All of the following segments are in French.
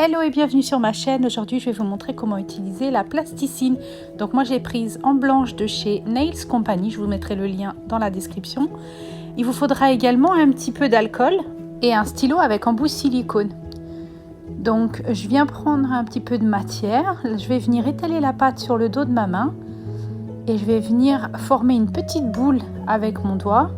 Hello et bienvenue sur ma chaîne. Aujourd'hui je vais vous montrer comment utiliser la plasticine. Donc moi j'ai prise en blanche de chez Nails Company, je vous mettrai le lien dans la description. Il vous faudra également un petit peu d'alcool et un stylo avec embout silicone. Donc je viens prendre un petit peu de matière, je vais venir étaler la pâte sur le dos de ma main et je vais venir former une petite boule avec mon doigt.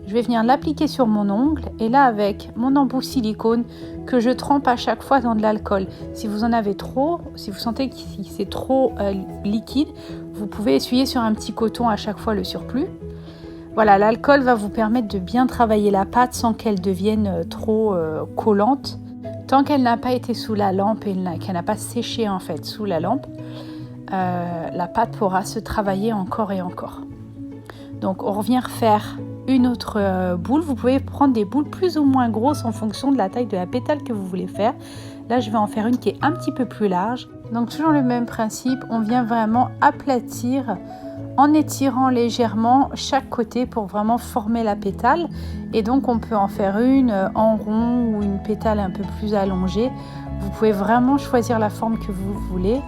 Je vais venir l'appliquer sur mon ongle et là avec mon embout silicone que je trempe à chaque fois dans de l'alcool. Si vous en avez trop, si vous sentez que c'est trop liquide, vous pouvez essuyer sur un petit coton à chaque fois le surplus. Voilà, l'alcool va vous permettre de bien travailler la pâte sans qu'elle devienne trop collante. Tant qu'elle n'a pas été sous la lampe et qu'elle n'a pas séché en fait sous la lampe, la pâte pourra se travailler encore et encore. Donc on revient refaire une autre boule. Vous pouvez prendre des boules plus ou moins grosses en fonction de la taille de la pétale que vous voulez faire. Là je vais en faire une qui est un petit peu plus large. Donc toujours le même principe, on vient vraiment aplatir en étirant légèrement chaque côté pour vraiment former la pétale. Et donc on peut en faire une en rond ou une pétale un peu plus allongée. Vous pouvez vraiment choisir la forme que vous voulez.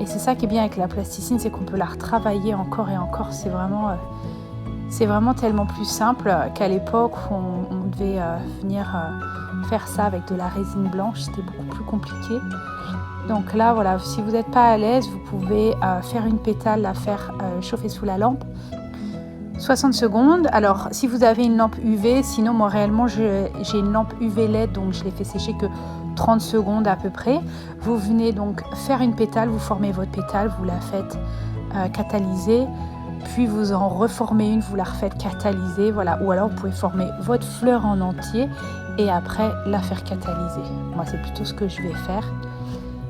Et c'est ça qui est bien avec la plasticine, c'est qu'on peut la retravailler encore et encore. C'est vraiment tellement plus simple qu'à l'époque où on devait venir faire ça avec de la résine blanche. C'était beaucoup plus compliqué. Donc là, voilà, si vous n'êtes pas à l'aise, vous pouvez faire une pétale, la faire chauffer sous la lampe. 60 secondes. Alors, si vous avez une lampe UV, sinon moi réellement j'ai une lampe UV LED, donc je l'ai fait sécher que 30 secondes à peu près. Vous venez donc faire une pétale, vous formez votre pétale, vous la faites catalyser. Puis vous en reformez une, vous la refaites catalyser, voilà. Ou alors vous pouvez former votre fleur en entier et après la faire catalyser. Moi c'est plutôt ce que je vais faire.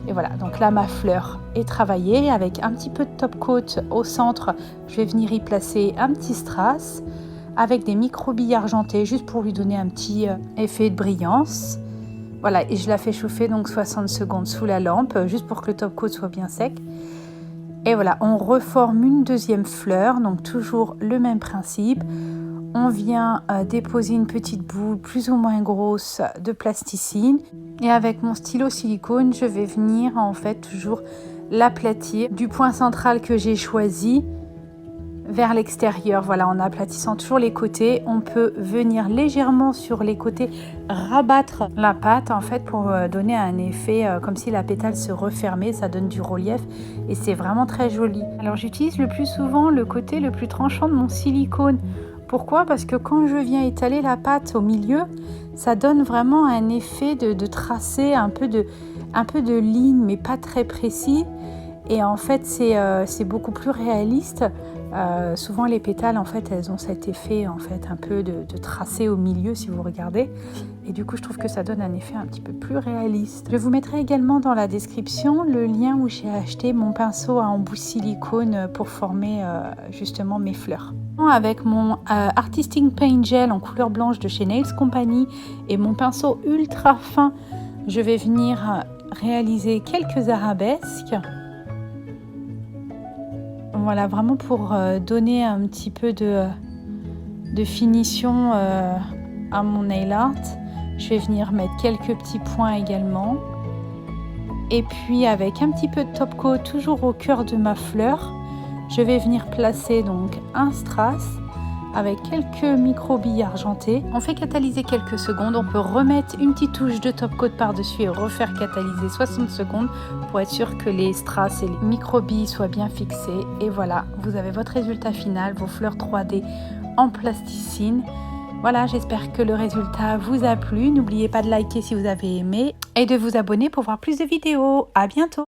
Et voilà, donc là ma fleur est travaillée avec un petit peu de top coat au centre. Je vais venir y placer un petit strass avec des micro-billes argentées juste pour lui donner un petit effet de brillance. Voilà, et je la fais chauffer donc 60 secondes sous la lampe juste pour que le top coat soit bien sec. Et voilà, on reforme une deuxième fleur, donc toujours le même principe. On vient déposer une petite boule plus ou moins grosse de plasticine. Et avec mon stylo silicone, je vais venir en fait toujours l'aplatir du point central que j'ai choisi vers l'extérieur. Voilà, en aplatissant toujours les côtés, on peut venir légèrement sur les côtés rabattre la pâte en fait pour donner un effet comme si la pétale se refermait. Ça donne du relief et c'est vraiment très joli. Alors j'utilise le plus souvent le côté le plus tranchant de mon silicone. Pourquoi? Parce que quand je viens étaler la pâte au milieu, ça donne vraiment un effet de tracé, un peu de ligne mais pas très précis. Et en fait c'est beaucoup plus réaliste. Souvent les pétales en fait elles ont cet effet en fait un peu de tracé au milieu si vous regardez, et du coup je trouve que ça donne un effet un petit peu plus réaliste. Je vous mettrai également dans la description le lien où j'ai acheté mon pinceau à embout silicone pour former justement mes fleurs. Avec mon Artistic Paint Gel en couleur blanche de chez Nails Company et mon pinceau ultra fin, je vais venir réaliser quelques arabesques. Voilà, vraiment pour donner un petit peu de finition à mon nail art. Je vais venir mettre quelques petits points également. Et puis avec un petit peu de top coat, toujours au cœur de ma fleur, je vais venir placer donc un strass avec quelques micro-billes argentées. On fait catalyser quelques secondes, on peut remettre une petite touche de top coat par-dessus et refaire catalyser 60 secondes pour être sûr que les strass et les micro-billes soient bien fixés. Et voilà, vous avez votre résultat final, vos fleurs 3D en plasticine. Voilà, j'espère que le résultat vous a plu. N'oubliez pas de liker si vous avez aimé et de vous abonner pour voir plus de vidéos. À bientôt!